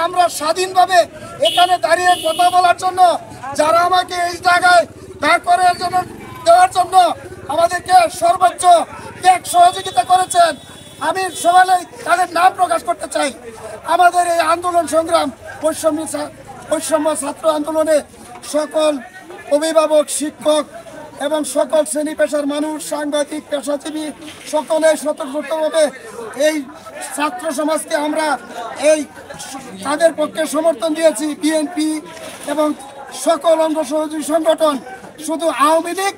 আমরা স্বাধীনভাবে এখানে দাঁড়িয়ে কথা বলার জন্য, যারা আমাকে এই জায়গায় দাঁড় করার জন্য দেওয়ার জন্য আমাদেরকে সর্বোচ্চ ত্যাগ সহযোগিতা করেছেন, আমি সবাই তাদের নাম প্রকাশ করতে চাই। আমাদের এই আন্দোলন সংগ্রাম বৈষম্য ছাত্র আন্দোলনে সকল অভিভাবক, শিক্ষক এবং সকল শ্রেণী পেশার মানুষ, সাংবাদিক, পেশাজীবী সকলে স্বতঃস্ফূর্তভাবে এই ছাত্র সমাজকে আমরা এই তাদের পক্ষে সমর্থন দিয়েছি। বিএনপি এবং সকল অঙ্গ সহযোগী সংগঠন, শুধু আওয়ামী লীগ,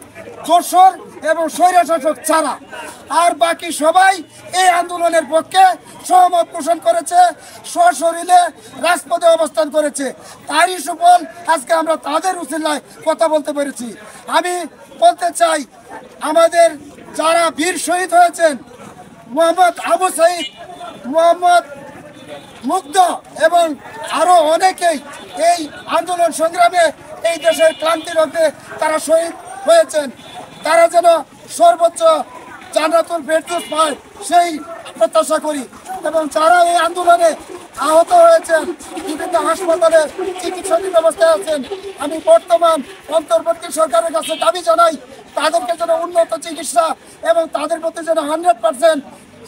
দোসর এবং স্বৈরশাসক ছাড়া আর বাকি সবাই এই আন্দোলনের পক্ষে সহমত পোষণ করেছে, সশরীরে রাজপথে অবস্থান করেছে। তারই সুফল আজকে আমরা তাদের উসিলায় কথা বলতে পেরেছি। আমি বলতে চাই, আমাদের যারা বীর শহীদ হয়েছেন, মোহাম্মদ আবু সাইদ, মোহাম্মদ মুগ্ধ এবং আরও অনেকেই এই আন্দোলন সংগ্রামে এই দেশের ক্লান্তি রোধে তারা শহীদ হয়েছেন, তারা যেন সর্বোচ্চ জান্নাতুল ফেরদৌস পায় সেই প্রত্যাশা করি। এবং যারা এই আন্দোলনে আহত হয়েছেন, বিভিন্ন হাসপাতালে চিকিৎসাধীন অবস্থায় আছেন, আমি বর্তমান অন্তর্বর্তী সরকারের কাছে দাবি জানাই তাদেরকে যেন উন্নত চিকিৎসা এবং তাদের প্রতি যেন 100%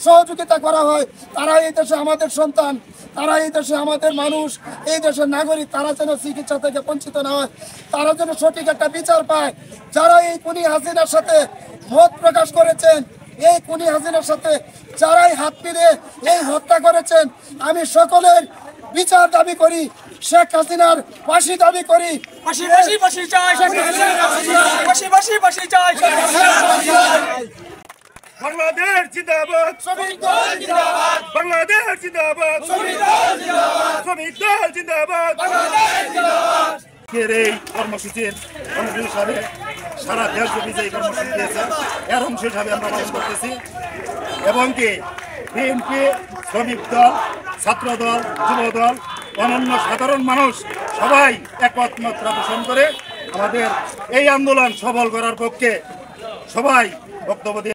সহযোগিতা করা হয়। তারা এই দেশে আমাদের সন্তান, তারা এই দেশে আমাদের মানুষ, এই দেশের নাগরিক, তারা যেন চিকিৎসা থেকে বঞ্চিত না হয়, তারা যেন সঠিক একটা বিচার পায়। যারা এই খুনি হাসিনার সাথে মত প্রকাশ করেছেন, এই খুনি হাসিনার সাথে যারাই হাত মিলিয়ে এই হত্যা করেছেন, আমি সকলের বিচার দাবি করি, শেখ হাসিনার ফাঁসি দাবি করি। বাংলাদেশ জিন্দাবাদ, শ্রমিক দল জিন্দাবাদ, বাংলাদেশ জিন্দাবাদ, শ্রমিক দল জিন্দাবাদ, শ্রমিক দল জিন্দাবাদ, বাংলাদেশ জিন্দাবাদ। এই কর্মসূচির অংশ হিসাবে সারা দেশব্যাপী যে কর্মসূচি দিয়েছে এর অংশ হিসাবে আমরা পালন করতেছি এবং কি বিএনপি, শ্রমিক দল, ছাত্র দল, যুব দল, অন্যান্য সাধারণ মানুষ সবাই একমাত্রা পোষণ করে আমাদের এই আন্দোলন সফল করার পক্ষে সবাই বক্তব্য দিয়ে